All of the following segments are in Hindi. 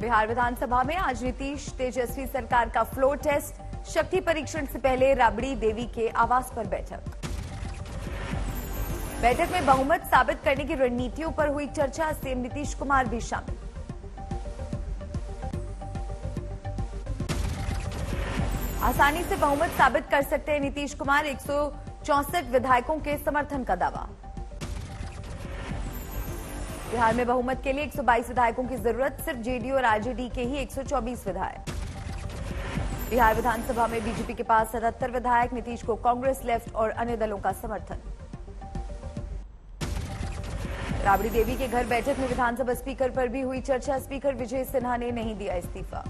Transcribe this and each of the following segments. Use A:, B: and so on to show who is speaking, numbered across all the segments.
A: बिहार विधानसभा में आज नीतीश तेजस्वी सरकार का फ्लोर टेस्ट। शक्ति परीक्षण से पहले राबड़ी देवी के आवास पर बैठक में बहुमत साबित करने की रणनीतियों पर हुई चर्चा। सीएम नीतीश कुमार भी शामिल। आसानी से बहुमत साबित कर सकते हैं नीतीश कुमार। 164 विधायकों के समर्थन का दावा। बिहार में बहुमत के लिए 122 विधायकों की जरूरत, सिर्फ जेडीयू और आरजेडी के ही 124 विधायक। बिहार विधानसभा में बीजेपी के पास 77 विधायक, नीतीश को कांग्रेस, लेफ्ट और अन्य दलों का समर्थन। राबड़ी देवी के घर बैठक में विधानसभा स्पीकर पर भी हुई चर्चा। स्पीकर विजय सिन्हा ने नहीं दिया इस्तीफा।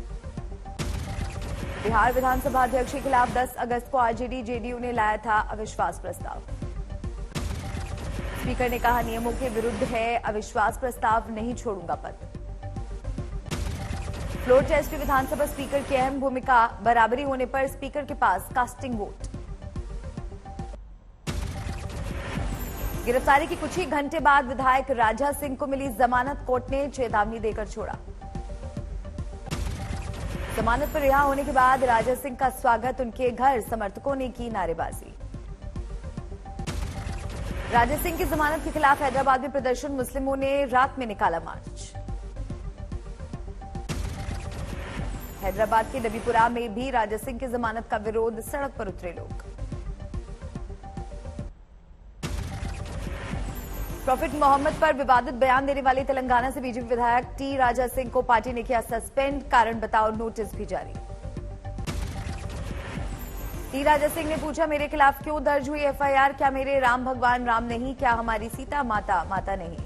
A: बिहार विधानसभा अध्यक्ष के खिलाफ 10 अगस्त को आरजेडी जेडीयू ने लाया था अविश्वास प्रस्ताव। स्पीकर ने कहा, नियमों के विरुद्ध है, अविश्वास प्रस्ताव, नहीं छोड़ूंगा पद। फ्लोर टेस्ट में विधानसभा स्पीकर की अहम भूमिका। बराबरी होने पर स्पीकर के पास कास्टिंग वोट। गिरफ्तारी के कुछ ही घंटे बाद विधायक राजा सिंह को मिली जमानत। कोर्ट ने चेतावनी देकर छोड़ा। जमानत पर रिहा होने के बाद राजा सिंह का स्वागत। उनके घर समर्थकों ने की नारेबाजी। राजा सिंह की जमानत के खिलाफ हैदराबाद में प्रदर्शन। मुस्लिमों ने रात में निकाला मार्च। हैदराबाद के नबीपुरा में भी राजा सिंह की जमानत का विरोध, सड़क पर उतरे लोग। प्रॉफिट मोहम्मद पर विवादित बयान देने वाले तेलंगाना से बीजेपी विधायक टी राजा सिंह को पार्टी ने किया सस्पेंड। कारण बताओ नोटिस भी जारी। टी राजा सिंह ने पूछा, मेरे खिलाफ क्यों दर्ज हुई एफआईआर? क्या मेरे राम भगवान राम नहीं? क्या हमारी सीता माता माता नहीं?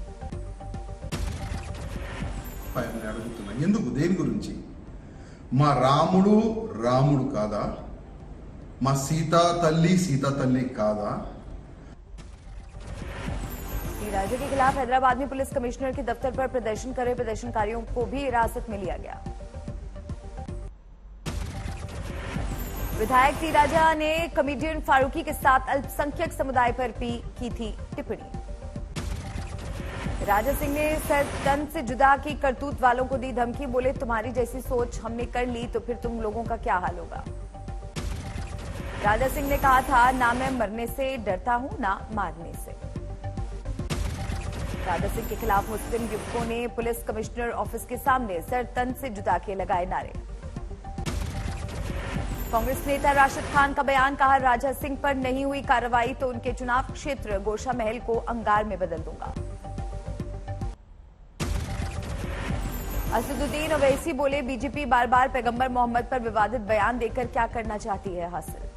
B: ఎందుకు దేని గురించి? మా రాముడు రాముడు కాదా? మా సీతా తల్లి కాదా?
A: राजा के खिलाफ हैदराबाद में पुलिस कमिश्नर के दफ्तर पर प्रदर्शन कर रहे प्रदर्शनकारियों को भी हिरासत में लिया गया। विधायक टी राजा ने कॉमेडियन फारूकी के साथ अल्पसंख्यक समुदाय पर भी की थी टिप्पणी। राजा सिंह ने सर तन से जुदा की करतूत वालों को दी धमकी। बोले, तुम्हारी जैसी सोच हमने कर ली तो फिर तुम लोगों का क्या हाल होगा? राजा सिंह ने कहा था, ना मैं मरने से डरता हूं ना मारने से। राजा सिंह के खिलाफ मुस्लिम युवकों ने पुलिस कमिश्नर ऑफिस के सामने सर तन से जुदा के लगाए नारे। कांग्रेस नेता राशिद खान का बयान। कहा, राजा सिंह पर नहीं हुई कार्रवाई तो उनके चुनाव क्षेत्र गोशा महल को अंगार में बदल दूंगा। असदुद्दीन ओवैसी बोले, बीजेपी बार बार पैगंबर मोहम्मद पर विवादित बयान देकर क्या करना चाहती है हासिल।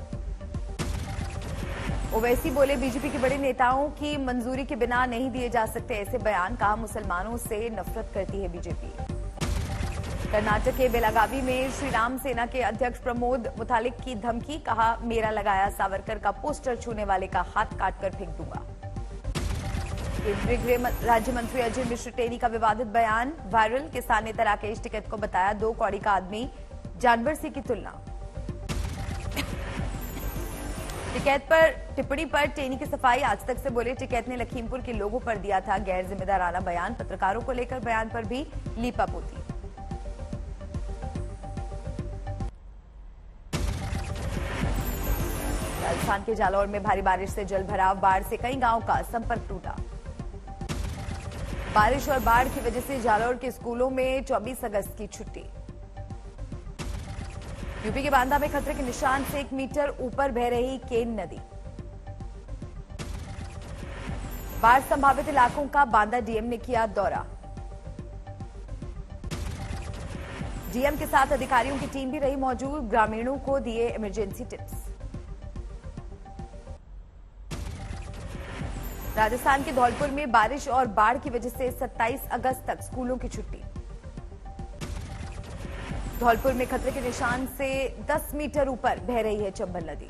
A: ओवैसी बोले, बीजेपी के बड़े नेताओं की मंजूरी के बिना नहीं दिए जा सकते ऐसे बयान। कहा, मुसलमानों से नफरत करती है बीजेपी। कर्नाटक के बेलागावी में श्री राम सेना के अध्यक्ष प्रमोद मुतालिक की धमकी। कहा, मेरा लगाया सावरकर का पोस्टर छूने वाले का हाथ काटकर फेंक दूंगा। केंद्रीय गृह राज्य मंत्री अजय मिश्र टेनी का विवादित बयान वायरल। किसान नेता राकेश टिकैत को बताया 2 कौड़ी का आदमी, जानवर से की तुलना। टिकैत पर टिप्पणी पर टेनी की सफाई। आज तक से बोले, टिकैत ने लखीमपुर के लोगों पर दिया था गैर जिम्मेदाराना बयान। पत्रकारों को लेकर बयान पर भी लीपापोती। राजस्थान के जालौर में भारी बारिश से जल भराव। बाढ़ से कई गांवों का संपर्क टूटा। बारिश और बाढ़ की वजह से जालौर के स्कूलों में 24 अगस्त की छुट्टी। यूपी के बांदा में खतरे के निशान से 1 मीटर ऊपर बह रही केन नदी। बाढ़ संभावित इलाकों का बांदा डीएम ने किया दौरा। डीएम के साथ अधिकारियों की टीम भी रही मौजूद। ग्रामीणों को दिए इमरजेंसी टिप्स। राजस्थान के धौलपुर में बारिश और बाढ़ की वजह से 27 अगस्त तक स्कूलों की छुट्टी। धौलपुर में खतरे के निशान से 10 मीटर ऊपर बह रही है चंबल नदी।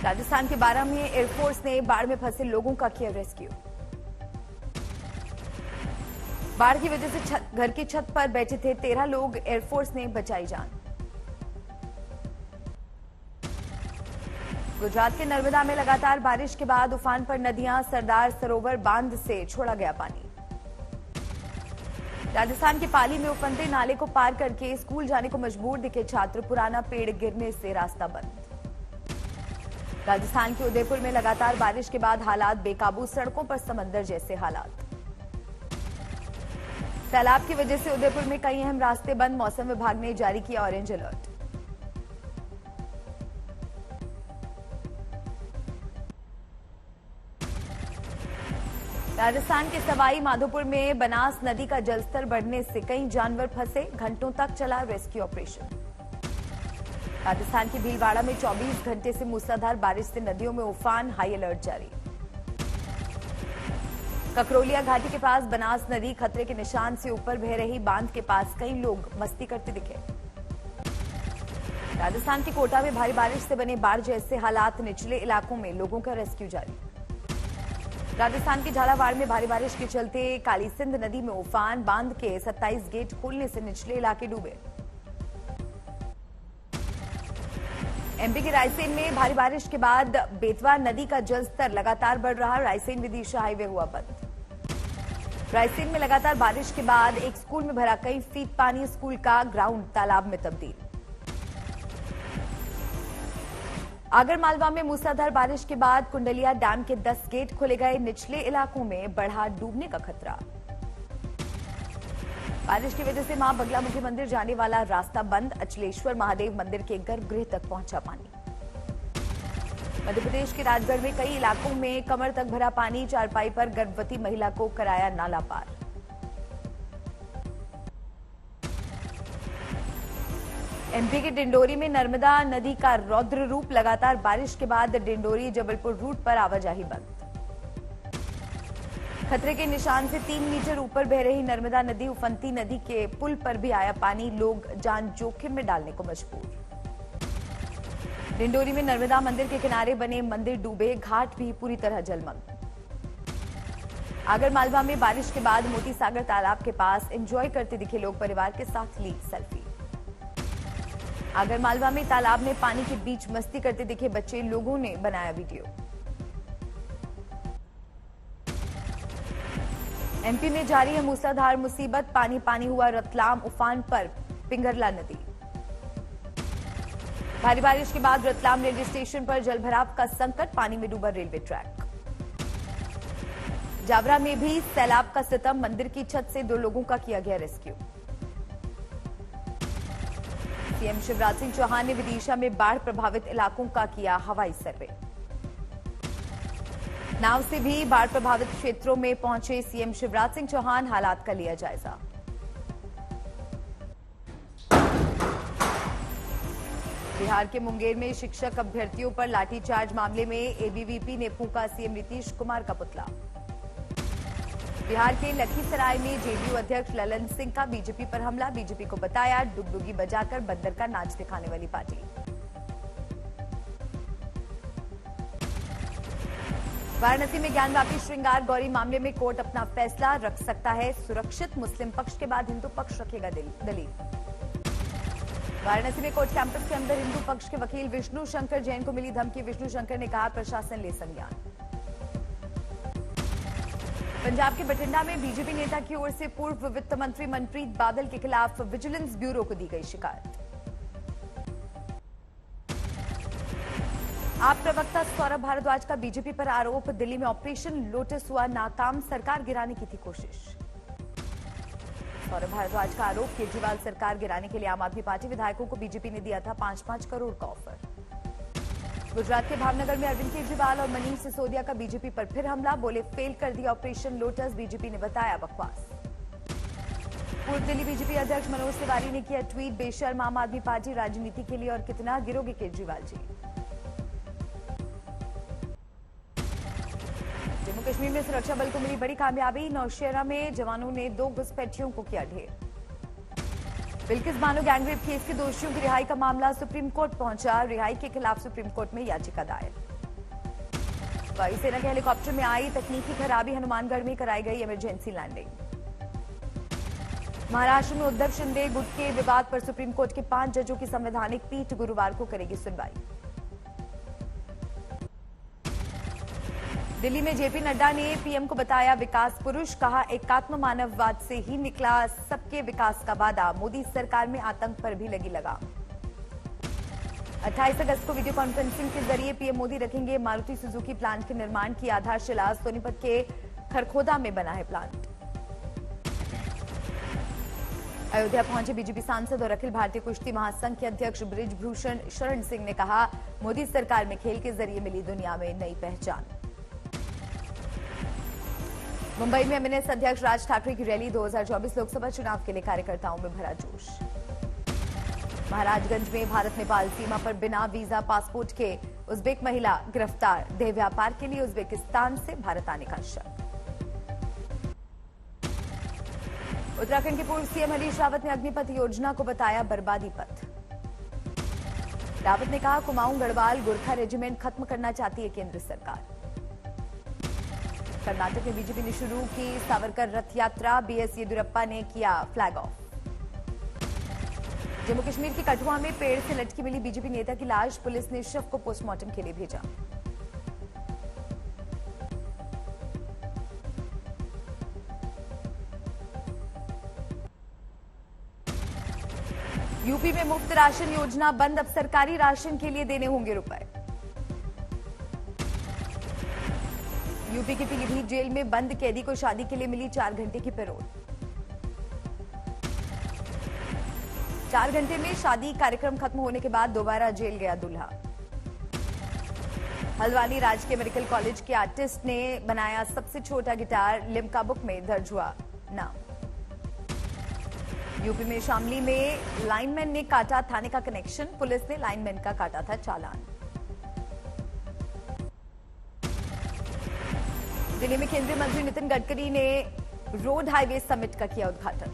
A: राजस्थान के बारां में एयरफोर्स ने बाढ़ में फंसे लोगों का किया रेस्क्यू। बाढ़ की वजह से घर की छत पर बैठे थे 13 लोग, एयरफोर्स ने बचाई जान। गुजरात के नर्मदा में लगातार बारिश के बाद उफान पर नदियां। सरदार सरोवर बांध से छोड़ा गया पानी। राजस्थान के पाली में उफनते नाले को पार करके स्कूल जाने को मजबूर दिखे छात्र, पुराना पेड़ गिरने से रास्ता बंद। राजस्थान के उदयपुर में लगातार बारिश के बाद हालात बेकाबू, सड़कों पर समंदर जैसे हालात। सैलाब की वजह से उदयपुर में कई अहम रास्ते बंद, मौसम विभाग ने जारी किया ऑरेंज अलर्ट। राजस्थान के सवाई माधोपुर में बनास नदी का जलस्तर बढ़ने से कई जानवर फंसे, घंटों तक चला रेस्क्यू ऑपरेशन। राजस्थान के भीलवाड़ा में 24 घंटे से मूसलाधार बारिश से नदियों में उफान, हाई अलर्ट जारी। ककरोलिया घाटी के पास बनास नदी खतरे के निशान से ऊपर बह रही, बांध के पास कई लोग मस्ती करते दिखे। राजस्थान के कोटा में भारी बारिश से बने बाढ़ जैसे हालात, निचले इलाकों में लोगों का रेस्क्यू जारी। राजस्थान के झालावाड़ में भारी बारिश के चलते काली सिंध नदी में उफान, बांध के 27 गेट खोलने से निचले इलाके डूबे। एमपी के रायसेन में भारी बारिश के बाद बेतवा नदी का जलस्तर लगातार बढ़ रहा, रायसेन विदिशा हाईवे हुआ बंद। रायसेन में लगातार बारिश के बाद एक स्कूल में भरा कई फीट पानी, स्कूल का ग्राउंड तालाब में तब्दील। आगरमालवा में मूसलाधार बारिश के बाद कुंडलिया डैम के 10 गेट खोले गए, निचले इलाकों में बढ़ा डूबने का खतरा। बारिश की वजह से मां बगलामुखी मंदिर जाने वाला रास्ता बंद, अचलेश्वर महादेव मंदिर के गर्भगृह तक पहुंचा पानी। मध्य प्रदेश के राजगढ़ में कई इलाकों में कमर तक भरा पानी, चारपाई पर गर्भवती महिला को कराया नाला पार। एमपी के डिंडोरी में नर्मदा नदी का रौद्र रूप, लगातार बारिश के बाद डिंडोरी जबलपुर रूट पर आवाजाही बंद। खतरे के निशान से 3 मीटर ऊपर बह रही नर्मदा नदी, उफनती नदी के पुल पर भी आया पानी, लोग जान जोखिम में डालने को मजबूर। डिंडोरी में नर्मदा मंदिर के किनारे बने मंदिर डूबे, घाट भी पूरी तरह जलमग्न। आगरमालवा में बारिश के बाद मोती सागर तालाब के पास एंजॉय करते दिखे लोग, परिवार के साथ ली सेल्फी। आगरमालवा में तालाब में पानी के बीच मस्ती करते दिखे बच्चे, लोगों ने बनाया वीडियो। एमपी में जारी है मूसलाधार मुसीबत, पानी पानी हुआ रतलाम, उफान पर पिंगरला नदी। भारी बारिश के बाद रतलाम रेलवे स्टेशन पर जलभराव का संकट, पानी में डूबा रेलवे ट्रैक। जावरा में भी सैलाब का सितम, मंदिर की छत से 2 लोगों का किया गया रेस्क्यू। सीएम शिवराज सिंह चौहान ने विदिशा में बाढ़ प्रभावित इलाकों का किया हवाई सर्वे। नाव से भी बाढ़ प्रभावित क्षेत्रों में पहुंचे सीएम शिवराज सिंह चौहान, हालात का लिया जायजा। बिहार के मुंगेर में शिक्षक अभ्यर्थियों पर लाठीचार्ज मामले में एबीवीपी ने फूंका सीएम नीतीश कुमार का पुतला। बिहार के लखीसराय में जेडीयू अध्यक्ष ललन सिंह का बीजेपी पर हमला, बीजेपी को बताया डुगडुगी बजाकर बंदर का नाच दिखाने वाली पार्टी। वाराणसी में ज्ञानवापी श्रृंगार गौरी मामले में कोर्ट अपना फैसला रख सकता है सुरक्षित, मुस्लिम पक्ष के बाद हिंदू पक्ष रखेगा दलील। वाराणसी में कोर्ट कैंपस के अंदर हिंदू पक्ष के वकील विष्णु शंकर जैन को मिली धमकी, विष्णु शंकर ने कहा प्रशासन ले संज्ञान। पंजाब के बठिंडा में बीजेपी नेता की ओर से पूर्व वित्त मंत्री मनप्रीत बादल के खिलाफ विजिलेंस ब्यूरो को दी गई शिकायत। आप प्रवक्ता सौरभ भारद्वाज का बीजेपी पर आरोप, दिल्ली में ऑपरेशन लोटस हुआ नाकाम, सरकार गिराने की थी कोशिश। सौरभ भारद्वाज का आरोप, केजरीवाल सरकार गिराने के लिए आम आदमी पार्टी विधायकों को बीजेपी ने दिया था 5-5 करोड़ का ऑफर। गुजरात के भावनगर में अरविंद केजरीवाल और मनीष सिसोदिया का बीजेपी पर फिर हमला, बोले फेल कर दिया ऑपरेशन लोटस, बीजेपी ने बताया बकवास। पूर्व दिल्ली बीजेपी अध्यक्ष मनोज तिवारी ने किया ट्वीट, बेशर्म आम आदमी पार्टी राजनीति के लिए और कितना गिरोगे केजरीवाल जी। जम्मू कश्मीर में सुरक्षा बल को मिली बड़ी कामयाबी, नौशेरा में जवानों ने 2 घुसपैठियों को किया ढेर। बिल्किस बानो गैंगरेप केस के दोषियों की रिहाई का मामला सुप्रीम कोर्ट पहुंचा, रिहाई के खिलाफ सुप्रीम कोर्ट में याचिका दायर। वायुसेना के हेलीकॉप्टर में आई तकनीकी खराबी, हनुमानगढ़ में कराई गई इमरजेंसी लैंडिंग। महाराष्ट्र में उद्धव शिंदे गुट के विवाद पर सुप्रीम कोर्ट के 5 जजों की संवैधानिक पीठ गुरुवार को करेगी सुनवाई। दिल्ली में जेपी नड्डा ने पीएम को बताया विकास पुरुष, कहा एकात्म मानववाद से ही निकला सबके विकास का वादा, मोदी सरकार में आतंक पर भी लगी लगाम। 28 अगस्त को वीडियो कॉन्फ्रेंसिंग के जरिए पीएम मोदी रखेंगे मारुति सुजुकी प्लांट के निर्माण की आधारशिला, सोनीपत के खरखोदा में बना है प्लांट। अयोध्या पहुंचे बीजेपी सांसद और अखिल भारतीय कुश्ती महासंघ के अध्यक्ष बृजभूषण शरण सिंह ने कहा मोदी सरकार में खेल के जरिए मिली दुनिया में नई पहचान। मुंबई में एमएनएस अध्यक्ष राज ठाकरे की रैली, 2024 लोकसभा चुनाव के लिए कार्यकर्ताओं में भरा जोश। महाराजगंज में भारत नेपाल सीमा पर बिना वीजा पासपोर्ट के उज्बेक महिला गिरफ्तार, देह व्यापार के लिए उज्बेकिस्तान से भारत आने का शक। उत्तराखंड के पूर्व सीएम हरीश रावत ने अग्निपथ योजना को बताया बर्बादी पथ। रावत ने कहा कुमाऊं गढ़वाल गोरखा रेजिमेंट खत्म करना चाहती है केंद्र सरकार। कर्नाटक में बीजेपी ने शुरू की सावरकर रथ यात्रा, बीएस येदियुरप्पा ने किया फ्लैग ऑफ। जम्मू कश्मीर के कठुआ में पेड़ से लटकी मिली बीजेपी नेता की लाश, पुलिस ने शव को पोस्टमार्टम के लिए भेजा। यूपी में मुफ्त राशन योजना बंद, अब सरकारी राशन के लिए देने होंगे रुपए। यूपी के पीलीभीत जेल में बंद कैदी को शादी के लिए मिली 4 घंटे की पैरोल। 4 घंटे में शादी कार्यक्रम खत्म होने के बाद दोबारा जेल गया दूल्हा। हल्द्वानी राजकीय मेडिकल कॉलेज के आर्टिस्ट ने बनाया सबसे छोटा गिटार, लिम्का बुक में दर्ज हुआ नाम। यूपी में शामली में लाइनमैन ने काटा थाने का कनेक्शन, पुलिस ने लाइनमैन का काटा था चालान। दिल्ली में केंद्रीय मंत्री नितिन गडकरी ने रोड हाईवे समिट का किया उद्घाटन।